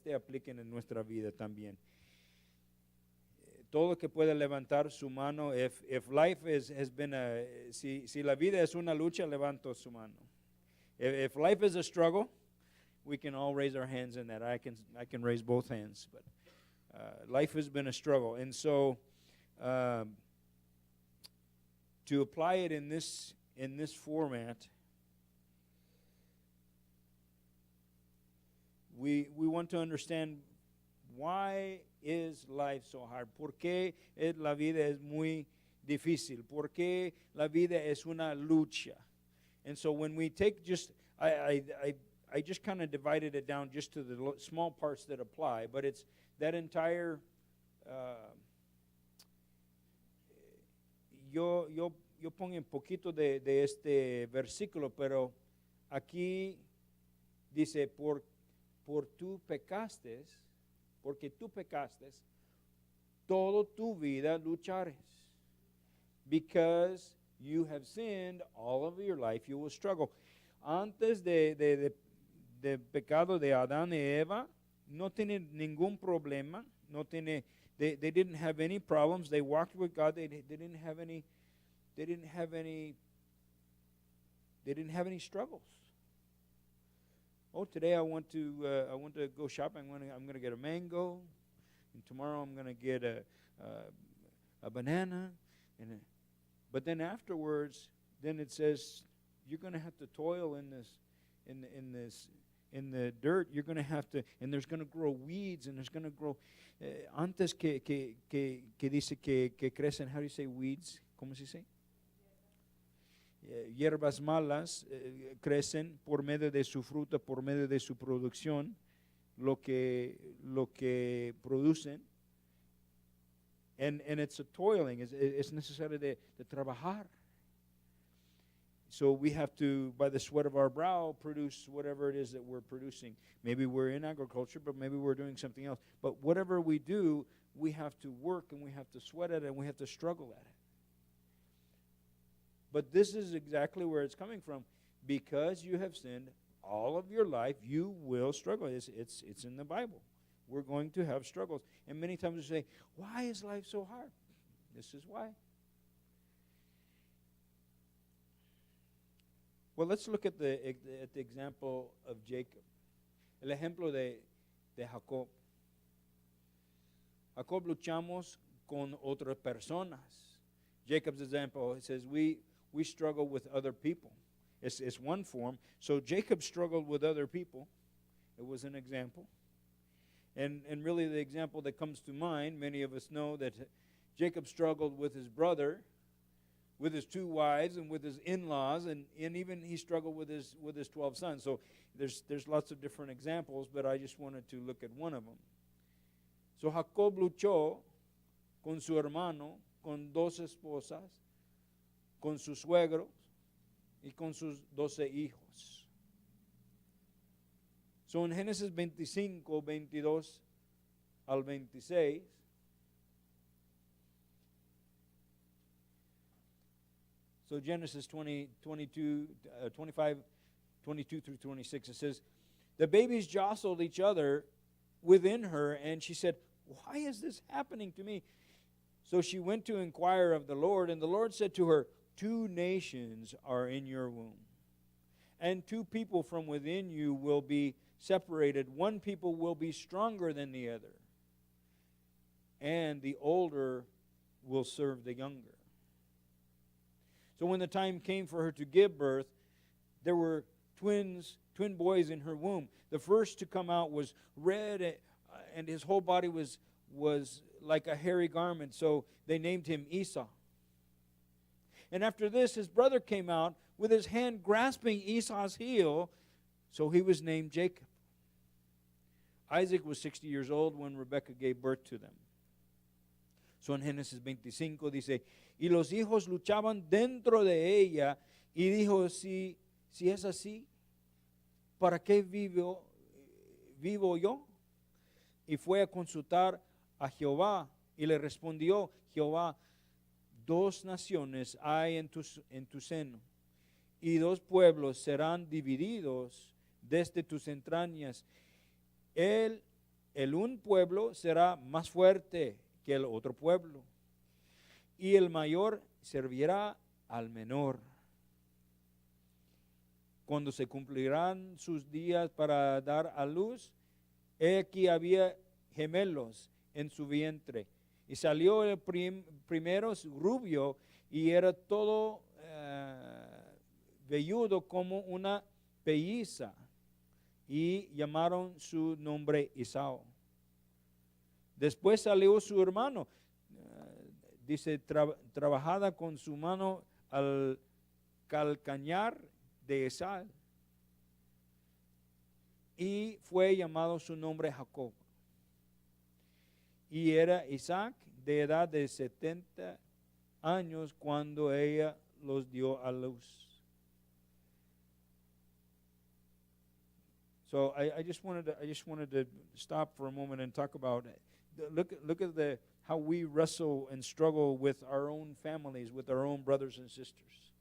realmente apliquen en nuestra vida también. Todo que pueda levantar su mano, if life has been si la vida es una lucha, levanto su mano. If life is a struggle, we can all raise our hands in that. I can raise both hands, but life has been a struggle, and so to apply it in this format, we want to understand why is life so hard? ¿Por qué la vida es muy difícil? ¿Por qué la vida es una lucha? And so when we take just, I just kind of divided it down just to the small parts that apply, but it's that entire, yo pongo un poquito de este versículo, pero aquí dice, por tú pecaste, porque tú pecaste, toda tu vida luchares. Because you have sinned all of your life, you will struggle. Antes de pecado de Adán y Eva, no tiene ningún problema. No tiene, they didn't have any problems. They walked with God. They didn't have any struggles. Oh, today I want to go shopping. I'm going to get a mango, and tomorrow I'm going to get a banana, but then afterwards, then it says you're going to have to toil in the dirt. You're going to have to, and there's going to grow weeds, and there's going to grow. Antes que dice que crecen, how do you say weeds? ¿Cómo se dice? Hierbas malas crecen por medio de su fruta, por medio de su producción, lo que producen. And it's a toiling. It's necesario de trabajar. So we have to, by the sweat of our brow, produce whatever it is that we're producing. Maybe we're in agriculture, but maybe we're doing something else. But whatever we do, we have to work and we have to sweat at it and we have to struggle at it. But this is exactly where it's coming from. Because you have sinned all of your life, you will struggle. It's in the Bible. We're going to have struggles. And many times we say, why is life so hard? This is why. Well, let's look at the example of Jacob. El ejemplo de Jacob. Jacob luchamos con otras personas. Jacob's example, it says we struggle with other people. It's one form. So Jacob struggled with other people. It was an example. And really the example that comes to mind, many of us know that Jacob struggled with his brother, with his 2 wives, and with his in-laws, and even he struggled with his 12 sons. So there's lots of different examples, but I just wanted to look at one of them. So Jacob luchó con su hermano, con 2 esposas, con sus suegros y con sus 12 hijos. So en Génesis 25, 22 al 26, so Genesis 25, 22 through 26, it says, the babies jostled each other within her, and she said, why is this happening to me? So she went to inquire of the Lord, and the Lord said to her, 2 nations are in your womb, and 2 people from within you will be separated. One people will be stronger than the other, and the older will serve the younger. So when the time came for her to give birth, there were twin boys in her womb. The first to come out was red, and his whole body was like a hairy garment, so they named him Esau. And after this, his brother came out with his hand grasping Esau's heel, so he was named Jacob. Isaac was 60 years old when Rebekah gave birth to them. So en Génesis 25 dice, y los hijos luchaban dentro de ella, y dijo, si es así, ¿para qué vivo yo? Y fue a consultar a Jehová, y le respondió Jehová, 2 naciones hay en tu seno, y 2 pueblos serán divididos desde tus entrañas. Él el un pueblo será más fuerte que el otro pueblo, y el mayor servirá al menor. Cuando se cumplirán sus días para dar a luz, he aquí había gemelos en su vientre. Y salió el primero rubio y era todo velludo como una pelliza. Y llamaron su nombre Esaú. Después salió su hermano, dice, trabajada con su mano al calcañar de Esaú. Y fue llamado su nombre Jacob. Y era Isaac de edad de 70 años cuando ella los dio a luz. So I just wanted to stop for a moment and talk about look at how we wrestle and struggle with our own families, with our own brothers and sisters.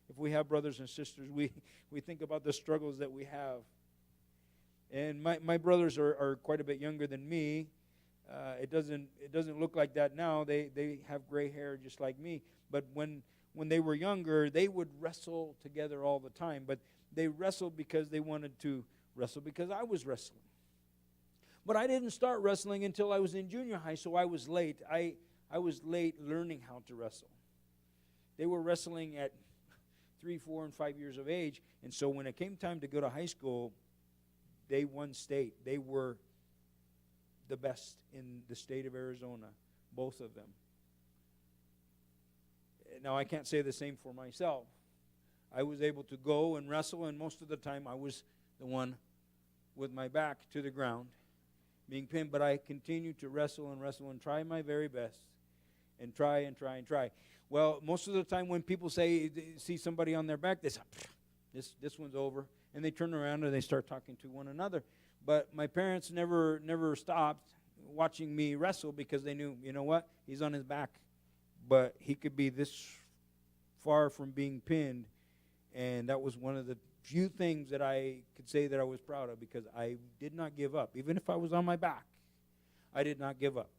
If we have brothers and sisters, we think about the struggles that we have. And my brothers are quite a bit younger than me. It doesn't look like that now. They have gray hair just like me. But when they were younger, they would wrestle together all the time. But they wrestled because they wanted to wrestle because I was wrestling. But I didn't start wrestling until I was in junior high, so I was late. I was late learning how to wrestle. They were wrestling at 3, 4, and 5 years of age, and so when it came time to go to high school, they won state. They were the best in the state of Arizona, both of them. Now, I can't say the same for myself. I was able to go and wrestle, and most of the time I was the one with my back to the ground being pinned, but I continued to wrestle and try my very best and try. Well, most of the time when people see somebody on their back, they say, this one's over, and they turn around and they start talking to one another. But my parents never stopped watching me wrestle because they knew, you know what, he's on his back, but he could be this far from being pinned, and that was one of the few things that I could say that I was proud of because I did not give up. Even if I was on my back, I did not give up.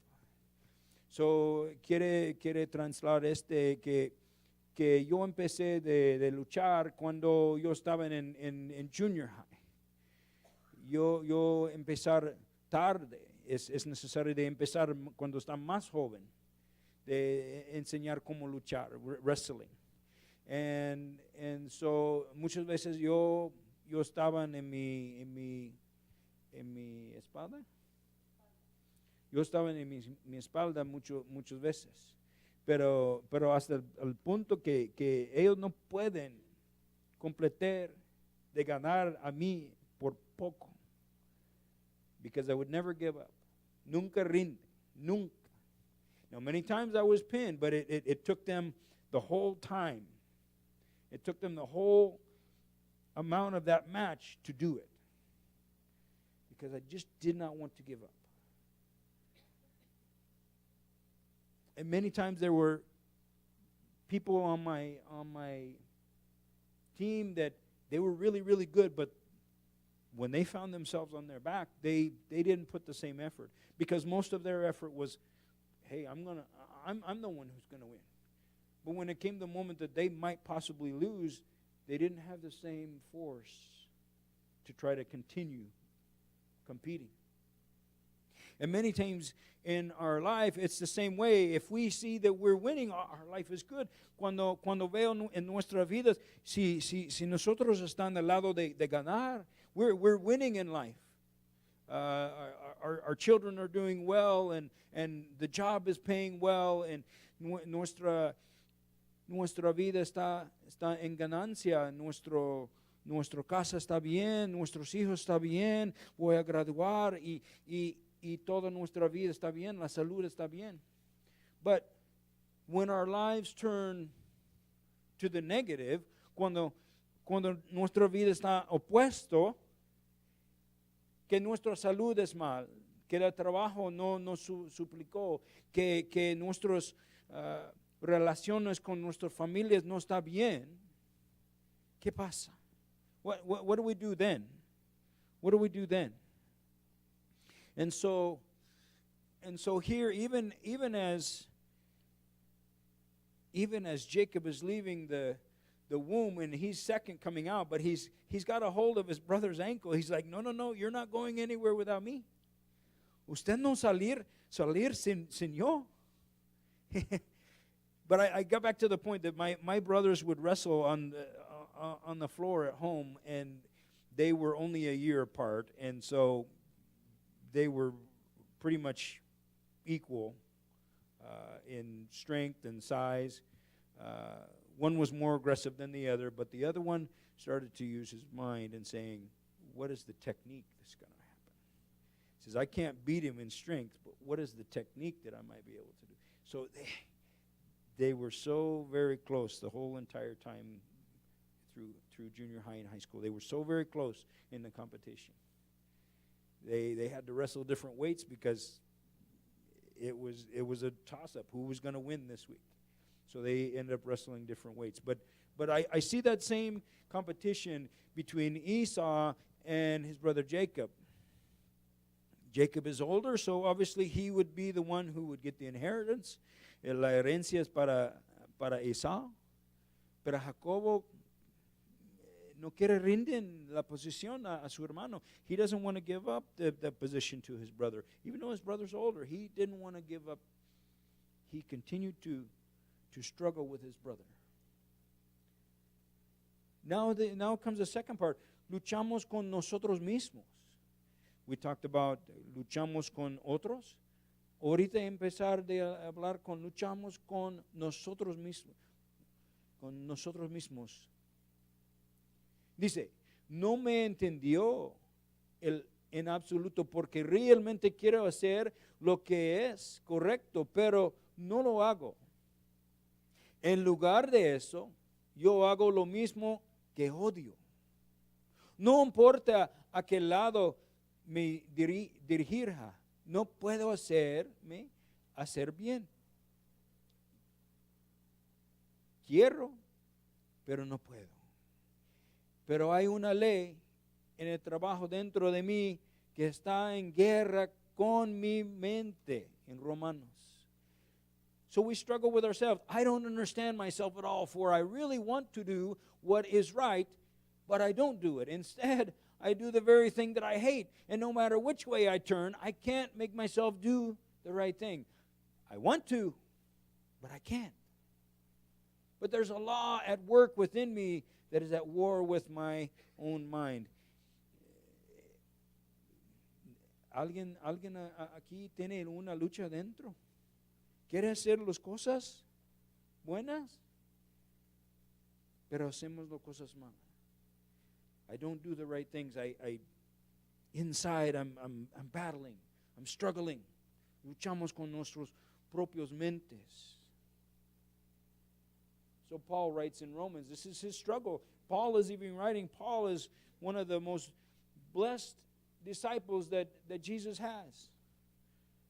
So, quiere trasladar que yo empecé de luchar cuando yo estaba en junior high. Yo empezar tarde, es necesario de empezar cuando está más joven, de enseñar cómo luchar, wrestling. And so muchas veces yo estaba en mi espalda. Yo estaba en mi espalda muchas veces. Pero hasta el punto que ellos no pueden completar de ganar a mí por poco. Because I would never give up. Nunca rinde. Nunca. Now, many times I was pinned, but it took them the whole time. It took them the whole amount of that match to do it. Because I just did not want to give up. And many times there were people on my team that they were really, really good, but when they found themselves on their back, they didn't put the same effort. Because most of their effort was, hey, I'm the one who's gonna win. But when it came the moment that they might possibly lose, they didn't have the same force to try to continue competing. And many times in our life, it's the same way. If we see that we're winning, our life is good. Cuando veo en nuestras vidas, si nosotros están del lado de ganar, we're winning in life. Our children are doing well, and the job is paying well, and nuestra vida está en ganancia, nuestra casa está bien, nuestros hijos está bien, voy a graduar y toda nuestra vida está bien, la salud está bien. But when our lives turn to the negative, cuando nuestra vida está opuesto, que nuestra salud es mal, que el trabajo no suplicó, que nuestras relaciones con nuestras familias no está bien, ¿qué pasa? What do we do then? What do we do then? And so here, even as Jacob is leaving the womb and he's second coming out, but he's got a hold of his brother's ankle. He's like, no, you're not going anywhere without me. Usted no salir sin yo. But I got back to the point that my brothers would wrestle on the floor at home, and they were only a year apart, and so they were pretty much equal in strength and size. One was more aggressive than the other, but the other one started to use his mind and saying, what is the technique that's going to happen? He says, I can't beat him in strength, but what is the technique that I might be able to do? So they were so very close the whole entire time through junior high and high school. They were so very close in the competition. They had to wrestle different weights because it was a toss-up. Who was going to win this week? So they ended up wrestling different weights. But I see that same competition between Esau and his brother Jacob. Jacob is older, so obviously he would be the one who would get the inheritance. La herencia es para Esau. Pero Jacobo no quiere rinden la posición a su hermano. He doesn't want to give up the position to his brother. Even though his brother's older, he didn't want to give up. He continued to struggle with his brother. Now comes the second part. Luchamos con nosotros mismos. We talked about luchamos con otros. Ahorita empezar de hablar con luchamos con nosotros mismos. Con nosotros mismos. Dice, no me entendió en absoluto porque realmente quiero hacer lo que es correcto, pero no lo hago. En lugar de eso, yo hago lo mismo que odio. No importa a qué lado me dirija, no puedo hacer bien. Quiero, pero no puedo. Pero hay una ley en el trabajo dentro de mí que está en guerra con mi mente, en Romanos. So we struggle with ourselves. I don't understand myself at all, for I really want to do what is right, but I don't do it. Instead, I do the very thing that I hate. And no matter which way I turn, I can't make myself do the right thing. I want to, but I can't. But there's a law at work within me that is at war with my own mind. ¿Alguien aquí tiene una lucha dentro? ¿Quiere hacer las cosas buenas? Pero hacemos las cosas malas. I don't do the right things. Inside I'm battling. I'm struggling. Luchamos con nuestros propios mentes. So Paul writes in Romans, this is his struggle. Paul is even writing, Paul is one of the most blessed disciples that Jesus has.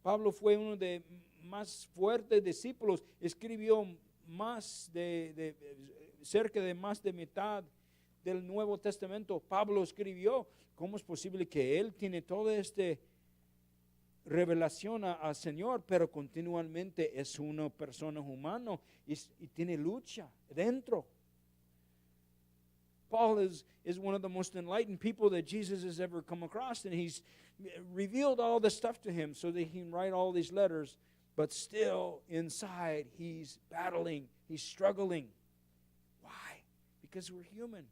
Pablo fue uno de más fuertes discípulos, escribió cerca de más de mitad del Nuevo Testamento. Pablo escribió, ¿cómo es posible que él tiene toda esta revelación al Señor, pero continuamente es una persona humana y tiene lucha dentro? Paul is one of the most enlightened people that Jesus has ever come across, and he's revealed all this stuff to him so that he can write all these letters, but still inside he's battling, he's struggling. Why? Because we're human.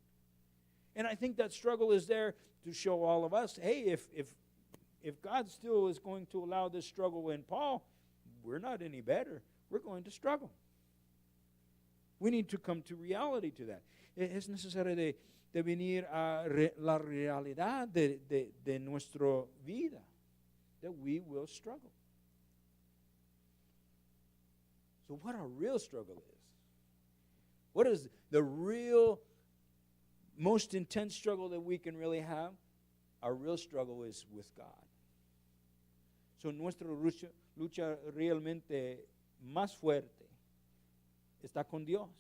And I think that struggle is there to show all of us, hey, if God still is going to allow this struggle in Paul, we're not any better. We're going to struggle. We need to come to reality to that. Es necesario de venir a la realidad de nuestra vida, that we will struggle. So what our real struggle is, what is the real most intense struggle that we can really have? Our real struggle is with God. So nuestra lucha realmente más fuerte está con Dios.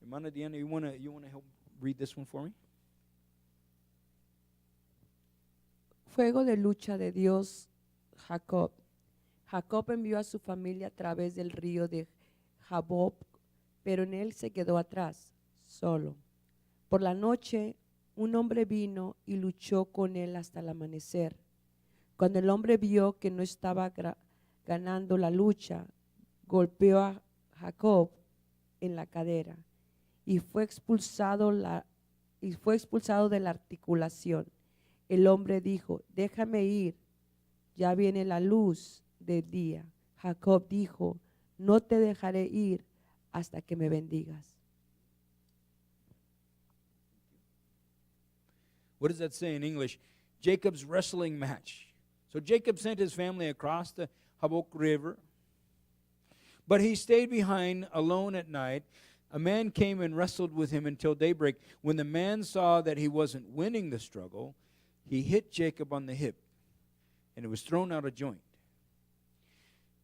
Hermana Diana, you want to help read this one for me? fuego de lucha de Dios Jacob. Jacob envió a su familia a través del río de Jaboc, pero en él se quedó atrás, solo. Por la noche, un hombre vino y luchó con él hasta el amanecer. Cuando el hombre vio que no estaba ganando la lucha, golpeó a Jacob en la cadera y fue expulsado de la articulación. El hombre dijo: déjame ir, ya viene la luz del día. Jacob dijo: no te dejaré ir hasta que me bendigas. What does that say in English? Jacob's wrestling match. So Jacob sent his family across the Jabbok River, but he stayed behind alone at night. A man came and wrestled with him until daybreak. When the man saw that he wasn't winning the struggle, he hit Jacob on the hip, and it was thrown out of joint.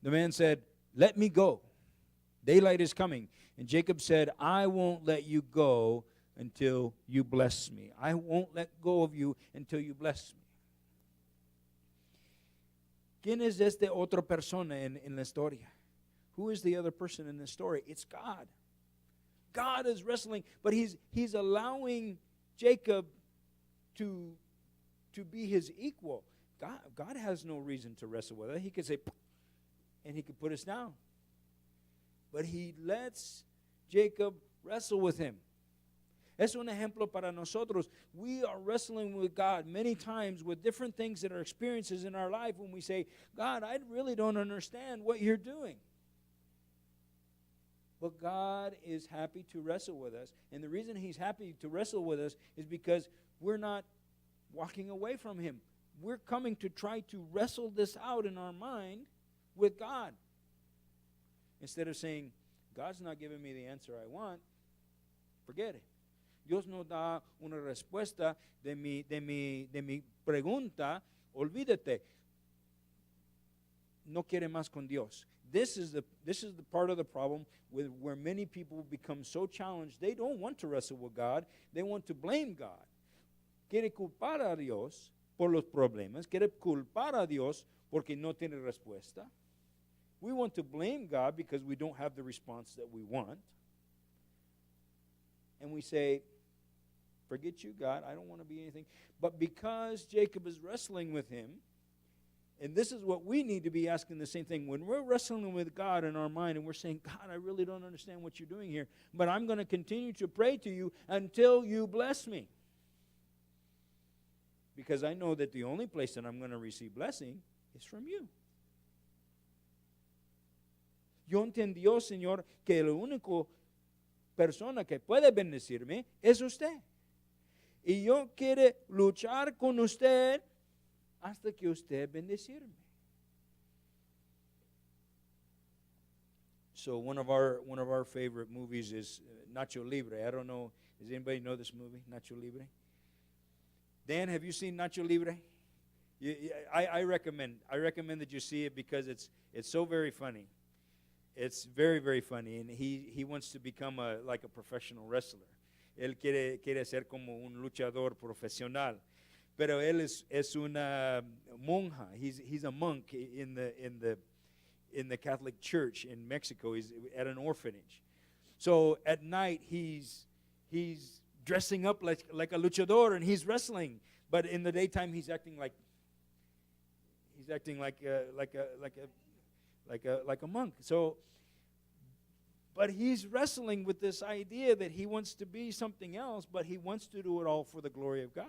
The man said, let me go. Daylight is coming. And Jacob said, I won't let you go until you bless me. I won't let go of you until you bless me. ¿Quién es esta otra persona en la historia? Who is the other person in the story? It's God. God is wrestling, but he's allowing Jacob to be his equal. God has no reason to wrestle with us. He could say, and he could put us down. But he lets Jacob wrestle with him. Es un ejemplo para nosotros. We are wrestling with God many times with different things that are experiences in our life when we say, God, I really don't understand what you're doing. But God is happy to wrestle with us. And the reason he's happy to wrestle with us is because we're not walking away from him. We're coming to try to wrestle this out in our mind with God. Instead of saying, God's not giving me the answer I want, forget it. Dios no da una respuesta de mi pregunta, olvídate. No quiere más con Dios. This is the part of the problem with where many people become so challenged. They don't want to wrestle with God. They want to blame God. Quiere culpar a Dios por los problemas. Quiere culpar a Dios porque no tiene respuesta. We want to blame God because we don't have the response that we want. And we say, forget you, God, I don't want to be anything. But because Jacob is wrestling with him, and this is what we need to be asking the same thing. When we're wrestling with God in our mind and we're saying, God, I really don't understand what you're doing here, but I'm going to continue to pray to you until you bless me. Because I know that the only place that I'm going to receive blessing is from you. Yo entendió, Señor, que la única persona que puede bendecirme es usted. Y yo quiero luchar con usted hasta que usted bendecirme. So one of our favorite movies is Nacho Libre. I don't know, does anybody know this movie, Nacho Libre? Dan, have you seen Nacho Libre? I recommend that you see it because it's so very funny. It's very, very funny, and he wants to become like a professional wrestler. Él quiere ser como un luchador profesional. Pero él es una monja. He's a monk in the Catholic Church in Mexico. He's at an orphanage. So at night he's dressing up like a luchador and he's wrestling. But in the daytime he's acting like a monk. So, but he's wrestling with this idea that he wants to be something else, but he wants to do it all for the glory of God.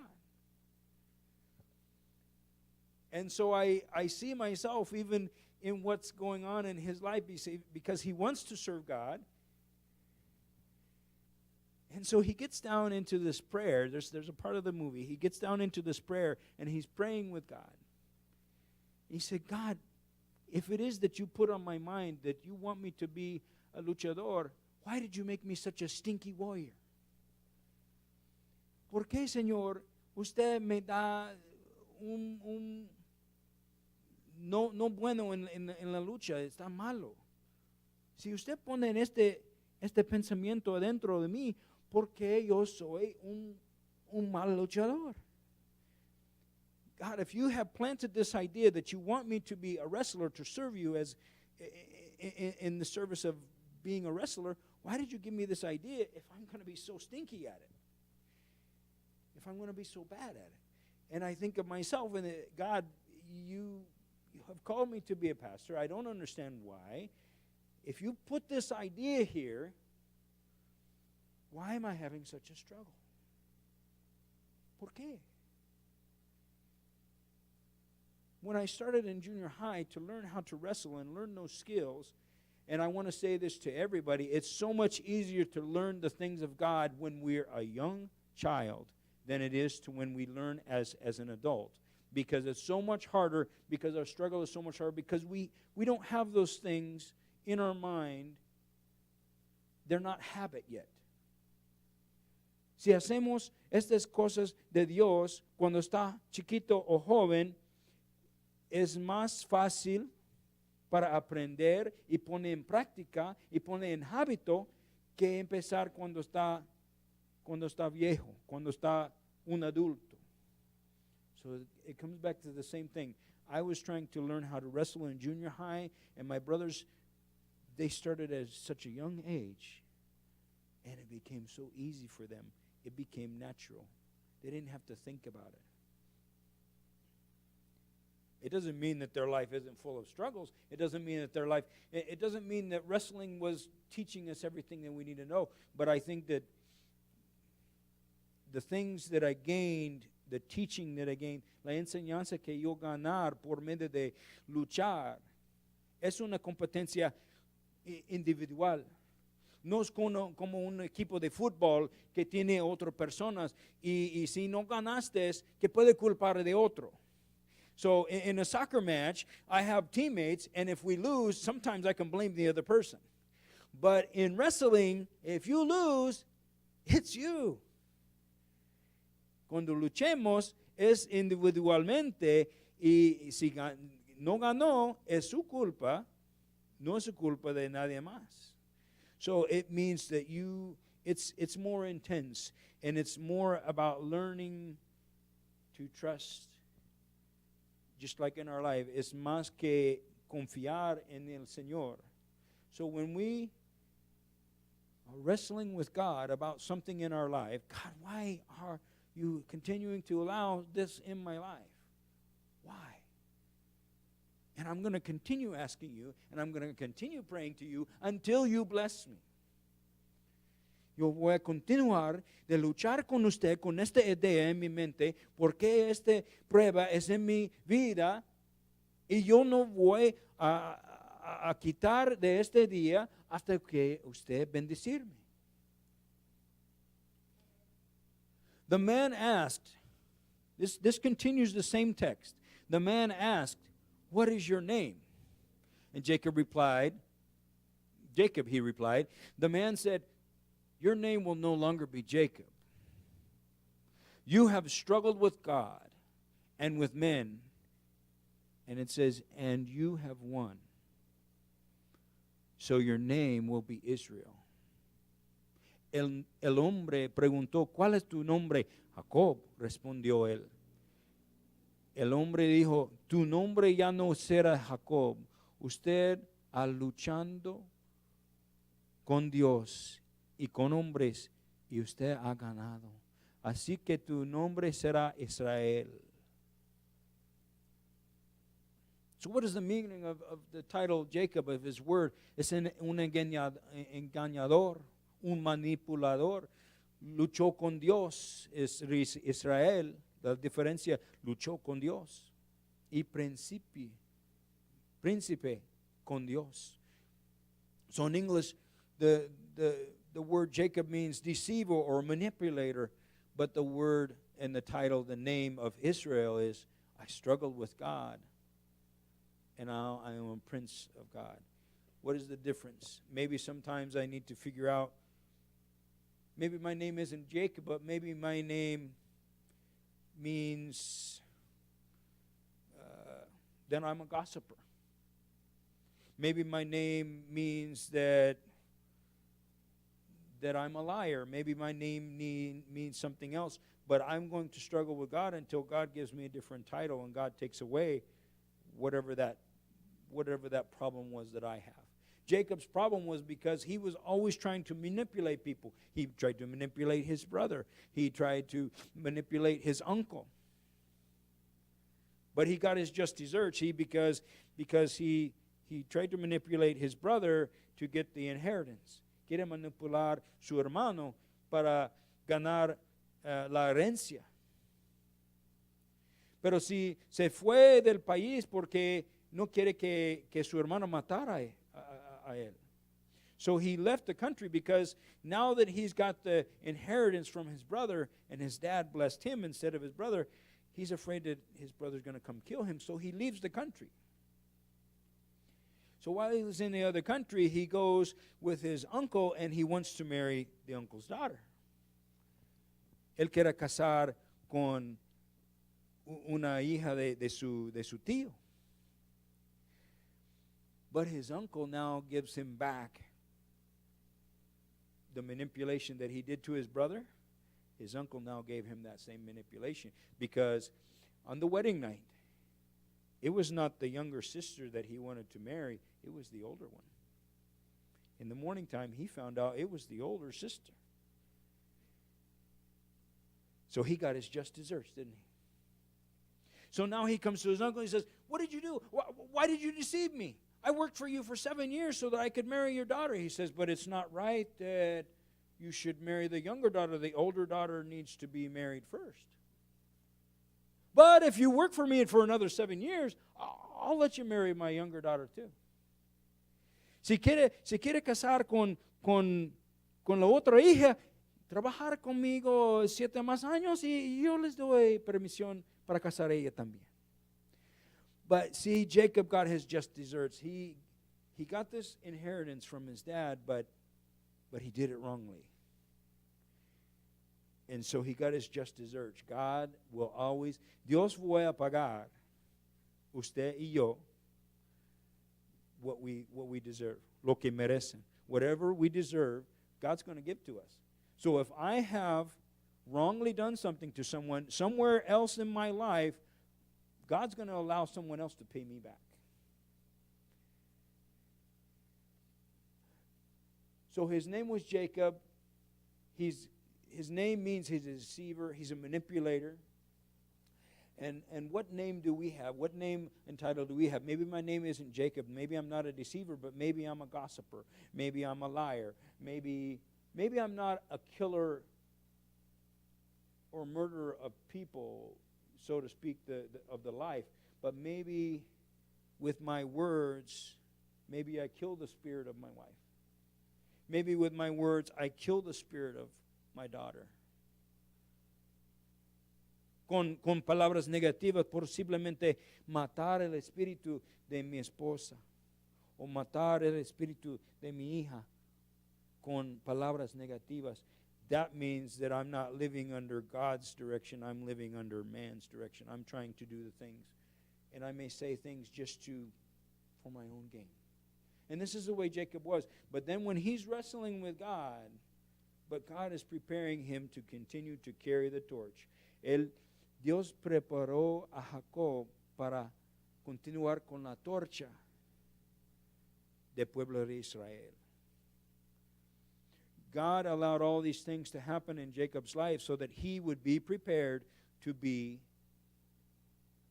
And so I see myself even in what's going on in his life because he wants to serve God. And so he gets down into this prayer. There's a part of the movie. He gets down into this prayer and he's praying with God. He said, God, if it is that you put on my mind that you want me to be a luchador, why did you make me such a stinky warrior? ¿Por qué, Señor, usted me da un no bueno en la lucha? Está malo. Si usted pone en este pensamiento adentro de mí, ¿por qué yo soy un mal luchador? God, if you have planted this idea that you want me to be a wrestler, to serve you as in the service of being a wrestler, why did you give me this idea if I'm going to be so stinky at it? If I'm going to be so bad at it? And I think of myself, and God, you have called me to be a pastor. I don't understand why. If you put this idea here, why am I having such a struggle? ¿Por qué? When I started in junior high to learn how to wrestle and learn those skills, and I want to say this to everybody, it's so much easier to learn the things of God when we're a young child than it is to when we learn as an adult. Because it's so much harder, because our struggle is so much harder, because we don't have those things in our mind. They're not habit yet. Si hacemos estas cosas de Dios cuando está chiquito o joven, es más fácil para aprender y poner en práctica y poner en hábito que empezar cuando está viejo, cuando está un adulto. So it comes back to the same thing. I was trying to learn how to wrestle in junior high, and my brothers, they started at such a young age, and it became so easy for them. It became natural. They didn't have to think about it. It doesn't mean that their life isn't full of struggles. It doesn't mean that it doesn't mean that wrestling was teaching us everything that we need to know. But I think that the things that I gained, the teaching that I gained, la enseñanza que yo ganar por medio de luchar, es una competencia individual. No es como un equipo de fútbol que tiene otras personas y si no ganaste, que puede culpar de otro. So in a soccer match, I have teammates, and if we lose, sometimes I can blame the other person. But in wrestling, if you lose, it's you. Cuando luchemos es individualmente, y si no ganó, es su culpa, no es su culpa de nadie más. So it means that it's more intense, and it's more about learning to trust. Just like in our life, es más que confiar en el Señor. So when we are wrestling with God about something in our life, God, why are you continuing to allow this in my life? Why? And I'm going to continue asking you, and I'm going to continue praying to you until you bless me. Yo voy a continuar de luchar con usted, con esta idea en mi mente, porque esta prueba es en mi vida, y yo no voy a quitar de este día hasta que usted bendecirme. The man asked, this continues the same text. The man asked, "What is your name?" And Jacob he replied, the man said, "Your name will no longer be Jacob. You have struggled with God and with men." And it says, "And you have won. So your name will be Israel." El hombre preguntó, "¿Cuál es tu nombre?" Jacob, respondió él. El hombre dijo, "Tu nombre ya no será Jacob. Usted ha luchando con Dios y con hombres, y usted ha ganado. Así que tu nombre será Israel." So what is the meaning of the title Jacob, of his word? Es un engañador, un manipulador. Luchó con Dios, es Israel. La diferencia, luchó con Dios. Y príncipe con Dios. So in English, the word Jacob means deceiver or manipulator, but the word and the title, the name of Israel is, I struggled with God, and now I am a prince of God. What is the difference? Maybe sometimes I need to figure out, maybe my name isn't Jacob, but maybe my name means then I'm a gossiper. Maybe my name means that I'm a liar. Maybe my name means something else. but I'm going to struggle with God until God gives me a different title and God takes away whatever that problem was that I have. Jacob's problem was because he was always trying to manipulate people. He tried to manipulate his brother. He tried to manipulate his uncle. But he got his just desserts because he tried to manipulate his brother to get the inheritance. Quiere manipular su hermano para ganar la herencia. Pero si se fue del país porque no quiere que su hermano matara a él. So he left the country because now that he's got the inheritance from his brother and his dad blessed him instead of his brother, he's afraid that his brother's going to come kill him, so he leaves the country. So while he was in the other country, he goes with his uncle and he wants to marry the uncle's daughter. Él quiere casar con una hija de su tío. But his uncle now gives him back the manipulation that he did to his brother. His uncle now gave him that same manipulation because on the wedding night, it was not the younger sister that he wanted to marry, it was the older one. In the morning time, he found out it was the older sister. So he got his just desserts, didn't he? So now he comes to his uncle and he says, "What did you do? Why did you deceive me? I worked for you for 7 years so that I could marry your daughter." He says, "But it's not right that you should marry the younger daughter. The older daughter needs to be married first. But if you work for me for another 7 years, I'll let you marry my younger daughter too." Si quiere casar con la otra hija, trabajar conmigo 7 más años y yo les doy permisión para casar a ella también. But see, Jacob got his just desserts. He got this inheritance from his dad, but he did it wrongly. And so he got his just desserts. God will always, Dios voy a pagar, usted y yo, what we deserve, lo que merecen. Whatever we deserve, God's going to give to us. So if I have wrongly done something to someone somewhere else in my life, God's going to allow someone else to pay me back. So his name was Jacob. His name means he's a deceiver. He's a manipulator. And what name do we have? What name and title do we have? Maybe my name isn't Jacob. Maybe I'm not a deceiver, but maybe I'm a gossiper. Maybe I'm a liar. Maybe I'm not a killer or murderer of people, so to speak, of the life. But maybe with my words, maybe I kill the spirit of my wife. Maybe with my words, I kill the spirit of my daughter. Con palabras negativas, posiblemente matar el espíritu de mi esposa o matar el espíritu de mi hija con palabras negativas. That means that I'm not living under God's direction. I'm living under man's direction. I'm trying to do the things. And I may say things just for my own gain. And this is the way Jacob was. But then when he's wrestling with God, but God is preparing him to continue to carry the torch. Dios preparó a Jacob para continuar con la torcha del pueblo de Israel. God allowed all these things to happen in Jacob's life so that he would be prepared to be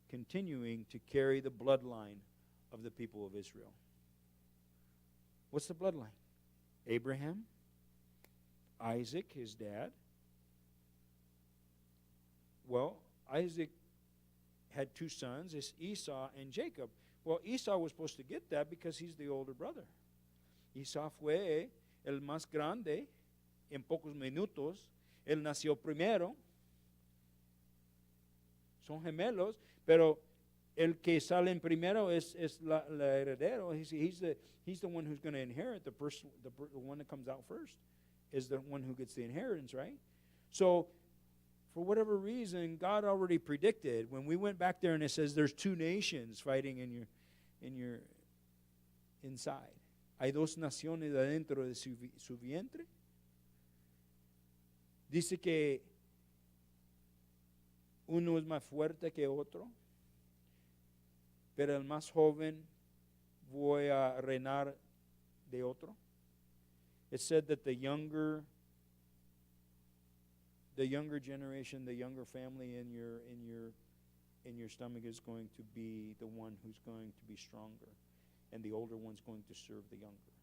continuing to carry the bloodline of the people of Israel. What's the bloodline? Abraham, Isaac, his dad. Well, Isaac had 2 sons, it's Esau and Jacob. Well, Esau was supposed to get that because he's the older brother. Esau fue el más grande en pocos minutos. Él nació primero. Son gemelos, pero el que sale en primero es la heredero. He's the one who's going to inherit. The one that comes out first is the one who gets the inheritance, right? So, for whatever reason, God already predicted. When we went back there and it says there's 2 nations fighting in your inside. Hay 2 naciones adentro de su vientre. Dice que uno es más fuerte que otro, pero el más joven voy a reinar de otro. It said that the younger generation, the younger family in your stomach is going to be the one who's going to be stronger, and the older one's going to serve the younger.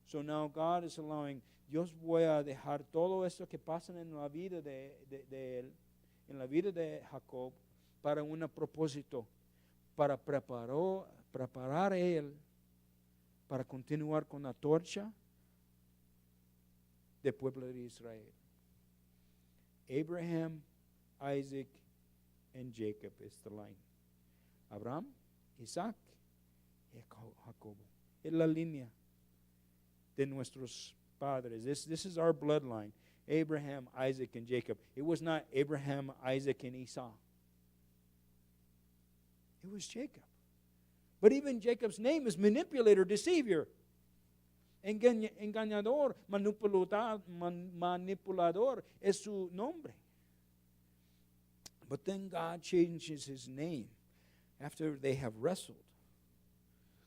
So now God is allowing, Dios voy a dejar todo esto que pasa en la vida de él, en la vida de Jacob, para un propósito, para preparar a él para continuar con la torcha del pueblo de Israel. Abraham, Isaac, and Jacob is the line. Abraham, Isaac y Jacobo. Es la línea de nuestros padres. This is our bloodline. Abraham, Isaac, and Jacob. It was not Abraham, Isaac, and Esau. It was Jacob. But even Jacob's name is manipulator, deceiver, engañador, manipulador es su nombre. But then God changes his name after they have wrestled.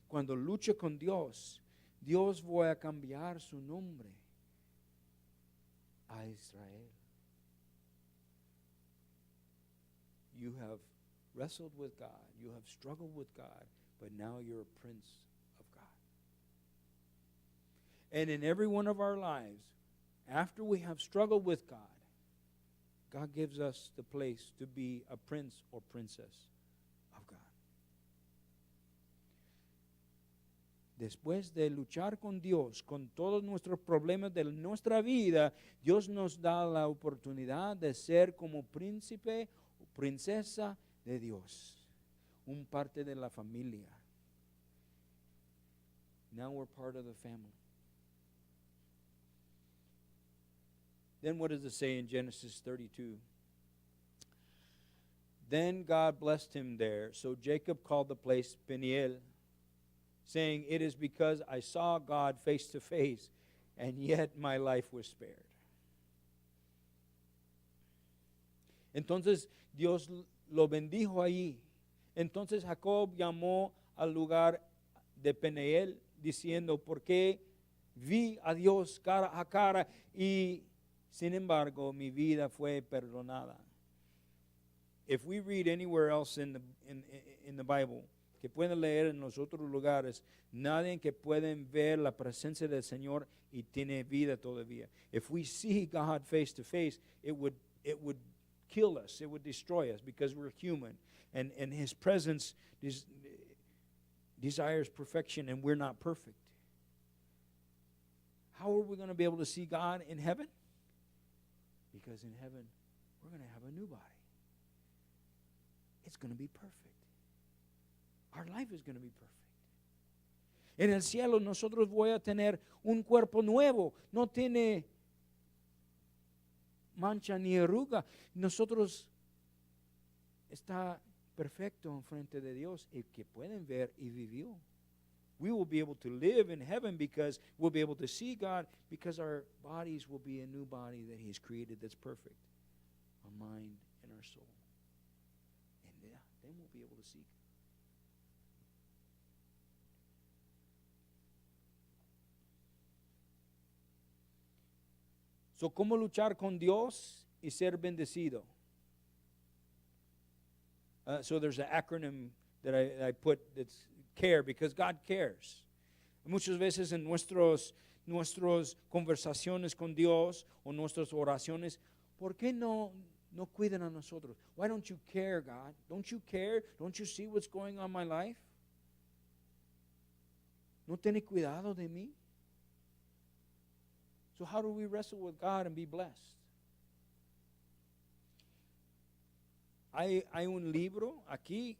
Cuando lucha con Dios, Dios voy a cambiar su nombre a Israel. You have wrestled with God, you have struggled with God, but now you're a prince of God. And in every one of our lives, after we have struggled with God, God gives us the place to be a prince or princess of God. Después de luchar con Dios, con todos nuestros problemas de nuestra vida, Dios nos da la oportunidad de ser como príncipe o princesa de Dios, un parte de la familia. Now we're part of the family. Then what does it say in Genesis 32? Then God blessed him there. So Jacob called the place Peniel, saying, it is because I saw God face to face, and yet my life was spared. Entonces Dios lo bendijo allí. Entonces Jacob llamó al lugar de Peniel, diciendo, porque vi a Dios cara a cara y sin embargo mi vida fue perdonada. If we read anywhere else in the Bible, que pueden leer en los otros lugares, nadie que pueden ver la presencia del Señor y tiene vida todavía. If we see God face to face, it would kill us, it would destroy us, because we're human, and his presence desires perfection, and we're not perfect. How are we going to be able to see God in heaven? Because in heaven, we're going to have a new body. It's going to be perfect. Our life is going to be perfect. En el cielo nosotros voy a tener un cuerpo nuevo. No tiene mancha ni arruga. Nosotros está perfecto en frente de Dios y que pueden ver y vivió. We will be able to live in heaven because we'll be able to see God, because our bodies will be a new body that He's created that's perfect. Our mind and our soul. And then we'll be able to see God. So, ¿cómo luchar con Dios y ser bendecido? So there's an acronym that I put that's CARE, because God cares. Muchas veces en nuestras conversaciones con Dios o nuestras oraciones, ¿por qué no cuidan a nosotros? Why don't you care, God? Don't you care? Don't you see what's going on in my life? ¿No tiene cuidado de mí? So how do we wrestle with God and be blessed? Hay un libro aquí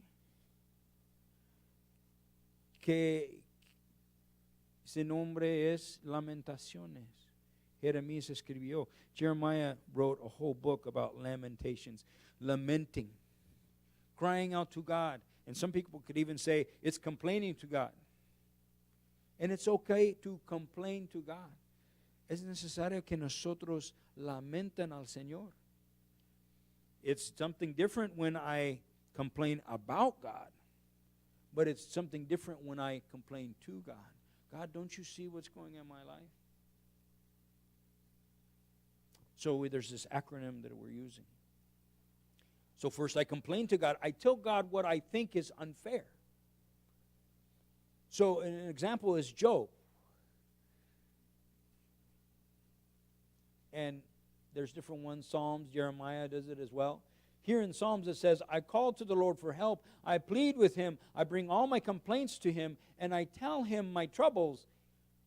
que su nombre es Lamentaciones. Jeremías escribió. Jeremiah wrote a whole book about lamentations, lamenting, crying out to God. And some people could even say it's complaining to God. And it's okay to complain to God. Es necesario que nosotros lamenten al Señor. It's something different when I complain about God, but it's something different when I complain to God. God, don't you see what's going on in my life? So there's this acronym that we're using. So first I complain to God. I tell God what I think is unfair. So an example is Job. And there's different ones. Psalms, Jeremiah does it as well. Here in Psalms it says, I call to the Lord for help. I plead with him. I bring all my complaints to him, and I tell him my troubles.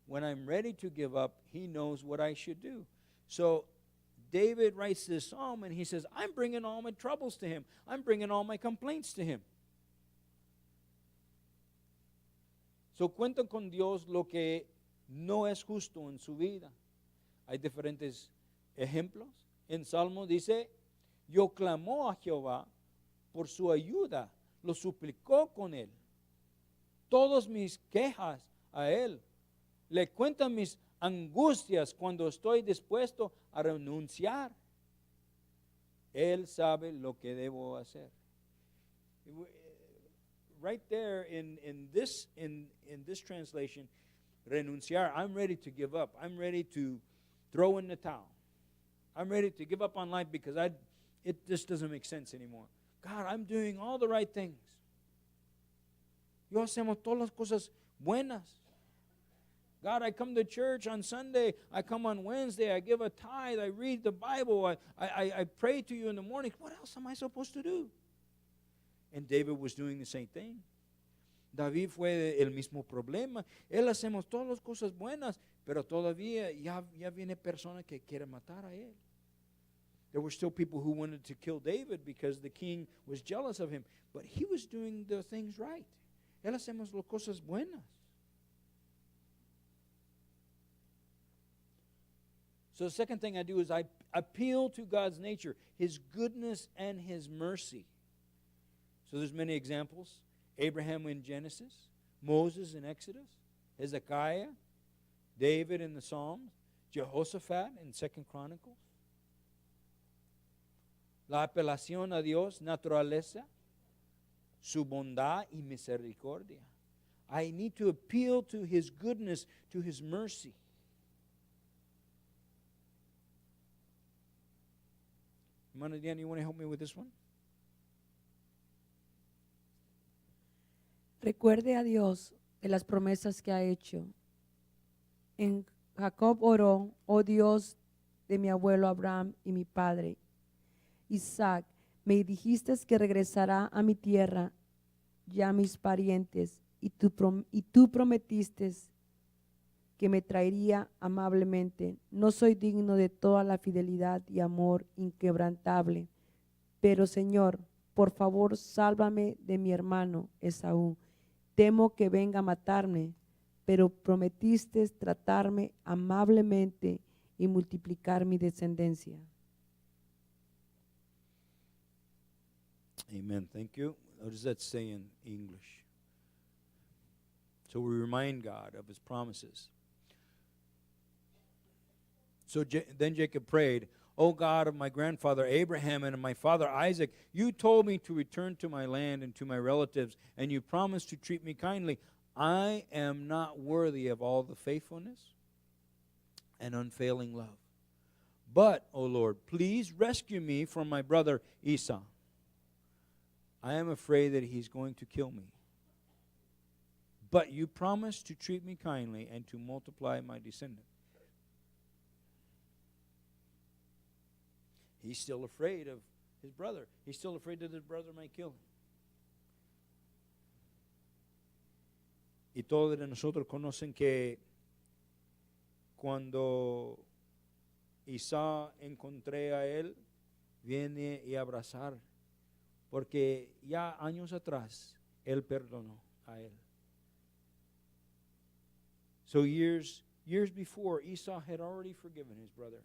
When I'm ready to give up, he knows what I should do. So David writes this psalm, and he says, I'm bringing all my troubles to him. I'm bringing all my complaints to him. So cuentan con Dios lo que no es justo en su vida. Hay diferentes ejemplos. En Salmo dice, yo clamó a Jehová por su ayuda, lo suplicó con él. Todas mis quejas a él, le cuentan mis angustias cuando estoy dispuesto a renunciar. Él sabe lo que debo hacer. Right there in this translation, renunciar, I'm ready to give up. I'm ready to throw in the towel. I'm ready to give up on life because it just doesn't make sense anymore. God, I'm doing all the right things. Yo hacemos todas las cosas buenas. God, I come to church on Sunday. I come on Wednesday. I give a tithe. I read the Bible. I pray to you in the morning. What else am I supposed to do? And David was doing the same thing. David fue el mismo problema. Él hacemos todas las cosas buenas, pero todavía ya viene persona que quiere matar a él. There were still people who wanted to kill David because the king was jealous of him. But he was doing the things right. Él hacemos las cosas buenas. So the second thing I do is I appeal to God's nature, his goodness and his mercy. So there's many examples. Abraham in Genesis, Moses in Exodus, Hezekiah, David in the Psalms, Jehoshaphat in 2 Chronicles. La apelación a Dios, naturaleza, su bondad y misericordia. I need to appeal to his goodness, to his mercy. Hermano Diana, you want to help me with this one? Recuerde a Dios de las promesas que ha hecho. En Jacob oró, oh Dios de mi abuelo Abraham y mi padre Isaac, me dijiste que regresará a mi tierra ya mis parientes, y tú prometiste que me traería amablemente. No soy digno de toda la fidelidad y amor inquebrantable, pero Señor, por favor, sálvame de mi hermano Esaú. Temo que venga a matarme, pero prometiste tratarme amablemente y multiplicar mi descendencia. Amen. Thank you. What does that say in English? So we remind God of his promises. So then Jacob prayed, O God of my grandfather Abraham and of my father Isaac, you told me to return to my land and to my relatives, and you promised to treat me kindly. I am not worthy of all the faithfulness and unfailing love. But, O Lord, please rescue me from my brother Esau. I am afraid that he's going to kill me. But you promised to treat me kindly and to multiply my descendants. He's still afraid of his brother. He's still afraid that his brother might kill him. Y todos de nosotros conocen que cuando Isaac encontré a él, viene y abrazar, porque ya años atrás él perdonó a él. So years before, Esau had already forgiven his brother.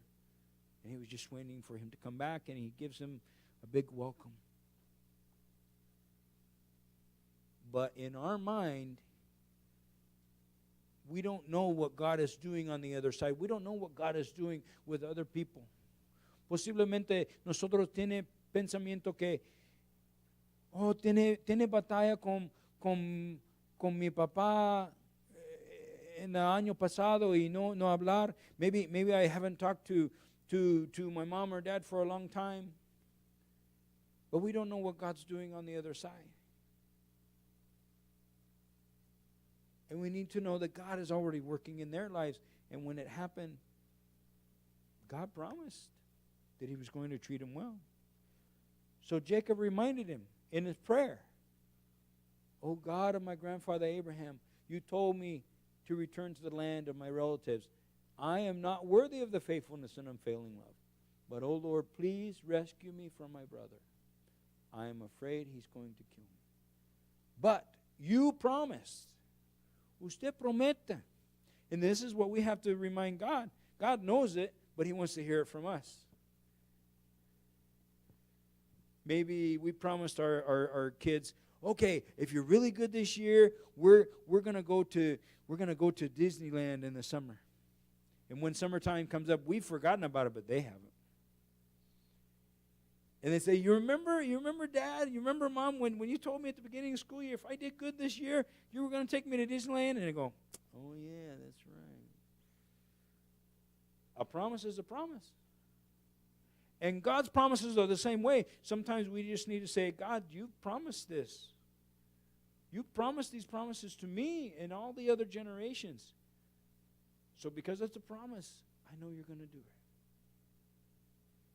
And he was just waiting for him to come back, and he gives him a big welcome. But in our mind, we don't know what God is doing on the other side. We don't know what God is doing with other people. Posiblemente nosotros pensamiento que, oh, tiene batalla con mi papá en el año pasado y no hablar. Maybe I haven't talked to my mom or dad for a long time. But we don't know what God's doing on the other side. And we need to know that God is already working in their lives. And when it happened, God promised that he was going to treat him well. So Jacob reminded him in his prayer, "O God of my grandfather Abraham, you told me to return to the land of my relatives. I am not worthy of the faithfulness and unfailing love. But, O Lord, please rescue me from my brother. I am afraid he's going to kill me. But you promised." Usted promete. And this is what we have to remind God. God knows it, but he wants to hear it from us. Maybe we promised our kids, okay, if you're really good this year, we're gonna go to Disneyland in the summer. And when summertime comes up, we've forgotten about it, but they haven't. And they say, you remember, Dad, you remember, Mom, when you told me at the beginning of school year, if I did good this year, you were going to take me to Disneyland? And they go, oh, yeah, that's right. A promise is a promise. And God's promises are the same way. Sometimes we just need to say, God, you promised this. You promised these promises to me and all the other generations. So because it's a promise, I know you're going to do it.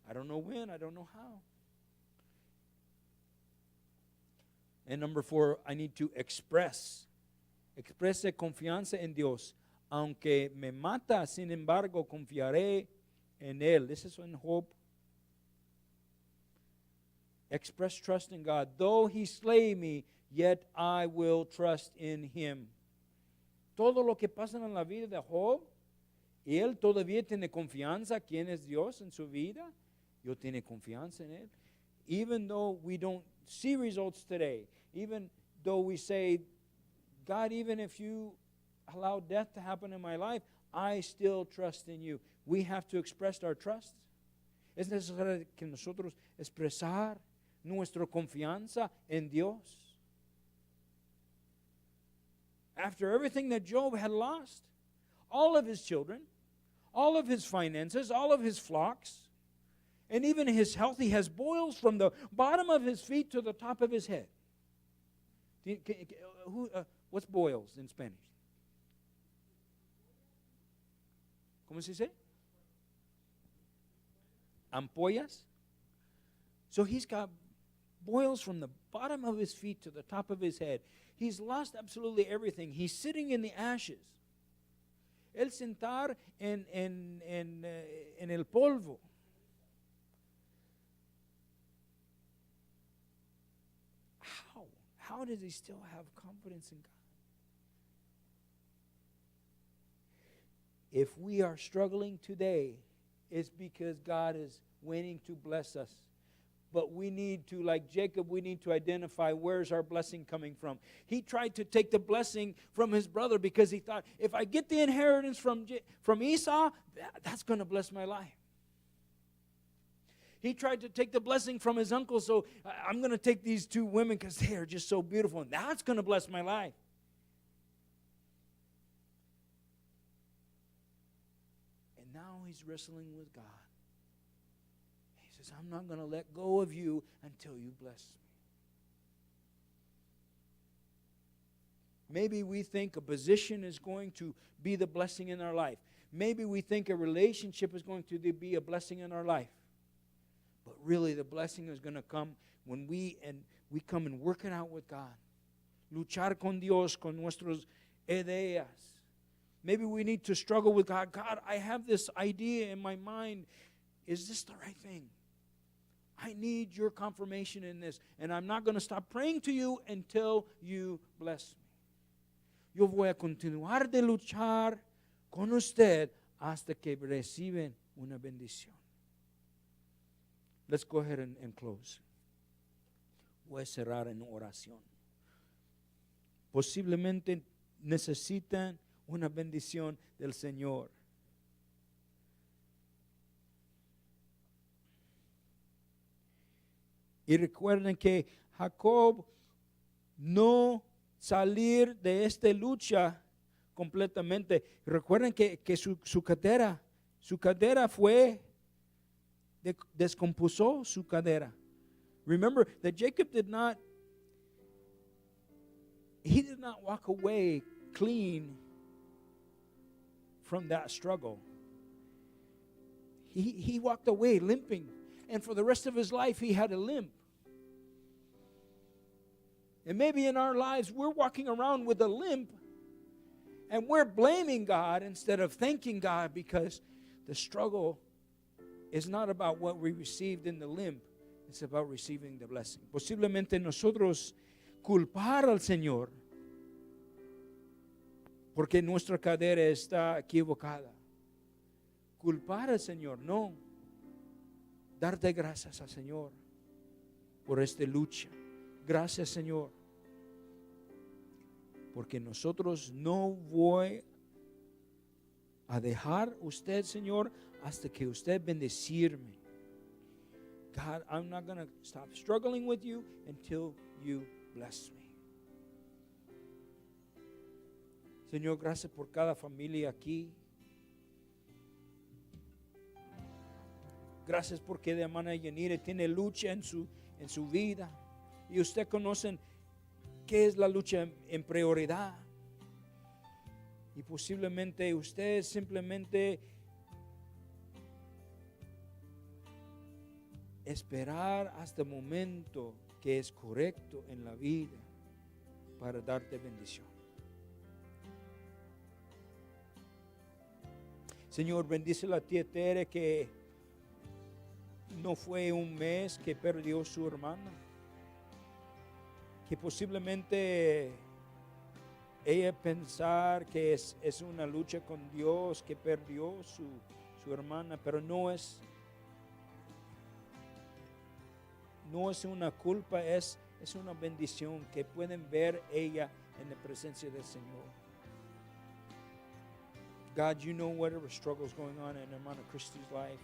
I don't know when, I don't know how. And number 4, I need to express. Exprese confianza en Dios. Aunque me mata, sin embargo, confiaré en Él. This is in Job. Express trust in God. Though he slay me, yet I will trust in him. Todo lo que pasa en la vida de Job, él todavía tiene confianza quién es Dios en su vida. Yo tiene confianza en él. Even though we don't see results today, even though we say, God, even if you allow death to happen in my life, I still trust in you. We have to express our trust. Es necesario que nosotros expresar nuestra confianza en Dios. After everything that Job had lost, all of his children, all of his finances, all of his flocks, and even his health, he has boils from the bottom of his feet to the top of his head. What's boils in Spanish? ¿Cómo se dice? Ampollas? So he's got boils from the bottom of his feet to the top of his head. He's lost absolutely everything. He's sitting in the ashes. El sentar en el polvo. How does he still have confidence in God? If we are struggling today, it's because God is waiting to bless us. But we need to, like Jacob, we need to identify where's our blessing coming from. He tried to take the blessing from his brother because he thought, if I get the inheritance from Esau, that's going to bless my life. He tried to take the blessing from his uncle, so I'm going to take these 2 women because they are just so beautiful, and that's going to bless my life. And now he's wrestling with God. He says, I'm not going to let go of you until you bless me. Maybe we think a position is going to be the blessing in our life. Maybe we think a relationship is going to be a blessing in our life. But really the blessing is going to come when we come and work it out with God. Luchar con Dios, con nuestros ideas. Maybe we need to struggle with God. God, I have this idea in my mind. Is this the right thing? I need your confirmation in this. And I'm not going to stop praying to you until you bless me. Yo voy a continuar de luchar con usted hasta que reciben una bendición. Let's go ahead and close. Voy a cerrar en oración. Posiblemente necesitan una bendición del Señor. Y recuerden que Jacob no salir de esta lucha completamente. Recuerden que su cadera fue, descompuso su cadera. Remember that Jacob did not walk away clean from that struggle. He walked away limping, and for the rest of his life he had a limp. And maybe in our lives we're walking around with a limp, and we're blaming God instead of thanking God, because the struggle is not about what we received in the limp. It's about receiving the blessing. Posiblemente nosotros culpar al Señor porque nuestra cadera está equivocada. Culpar al Señor, no. Darte gracias al Señor por esta lucha. Gracias, Señor, porque nosotros no voy a dejar usted, Señor, hasta que usted bendecirme. God, I'm not going to stop struggling with you until you bless me. Señor, gracias por cada familia aquí. Gracias porque de hermana Yanira tiene lucha en su vida. Y usted conoce qué es la lucha en prioridad. Y posiblemente usted simplemente esperar hasta el momento que es correcto en la vida para darte bendición. Señor, bendice a la tía Tere, que no fue un mes que perdió su hermana, que posiblemente ella pensar que es una lucha con Dios, que perdió su hermana, pero no es una culpa, es una bendición que pueden ver ella en la presencia del Señor. God, you know whatever struggle is going on in hermana Christy's life.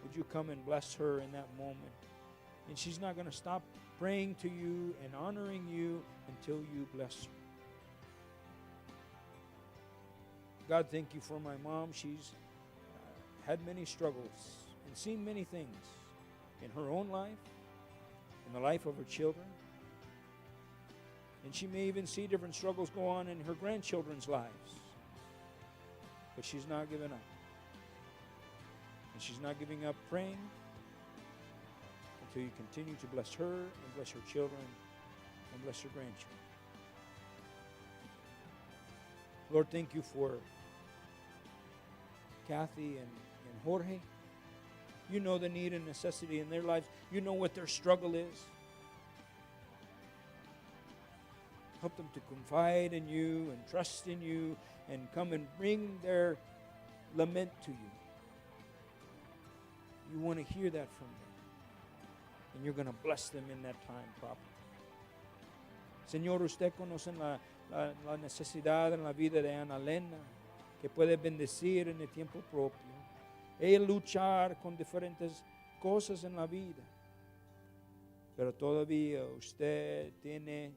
Would you come and bless her in that moment? And she's not going to stop praying to you and honoring you until you bless her. God, thank you for my mom. She's had many struggles and seen many things in her own life, in the life of her children. And she may even see different struggles go on in her grandchildren's lives. But she's not giving up. And she's not giving up praying until you continue to bless her and bless her children and bless her grandchildren. Lord, thank you for Kathy and Jorge. You know the need and necessity in their lives. You know what their struggle is. Help them to confide in you and trust in you and come and bring their lament to you. You want to hear that from them. And you're going to bless them in that time properly. Señor, usted conoce la necesidad en la vida de Ana Elena, que puede bendecir en el tiempo propio. Ella luchar con diferentes cosas en la vida. Pero todavía usted tiene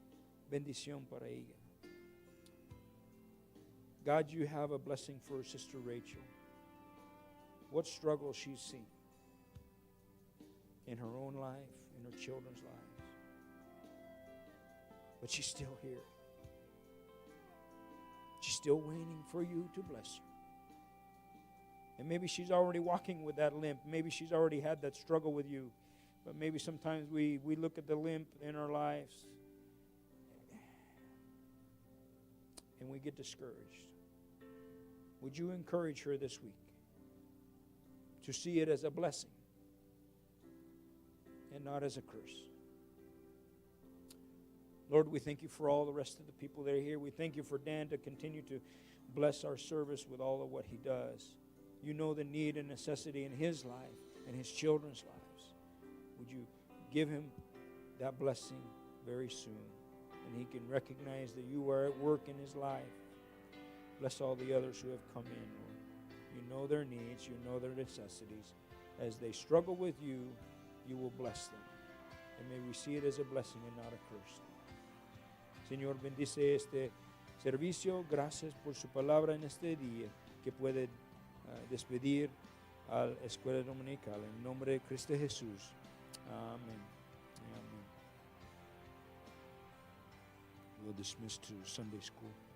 bendición para ella. God, you have a blessing for Sister Rachel. What struggle she's seen in her own life, in her children's lives. But she's still here. She's still waiting for you to bless her. And maybe she's already walking with that limp. Maybe she's already had that struggle with you. But maybe sometimes we look at the limp in our lives and we get discouraged. Would you encourage her this week to see it as a blessing and not as a curse? Lord, we thank you for all the rest of the people that are here. We thank you for Dan to continue to bless our service with all of what he does. You know the need and necessity in his life and his children's lives. Would you give him that blessing very soon, and he can recognize that you are at work in his life. Bless all the others who have come in, Lord. You know their needs. You know their necessities. As they struggle with you, you will bless them. and may we see it as a blessing and not a curse. Señor, bendice este servicio. Gracias por su palabra en este día, que puede despedir a la escuela dominical. En nombre de Cristo Jesús. Amén. Amén. We'll dismiss to Sunday school.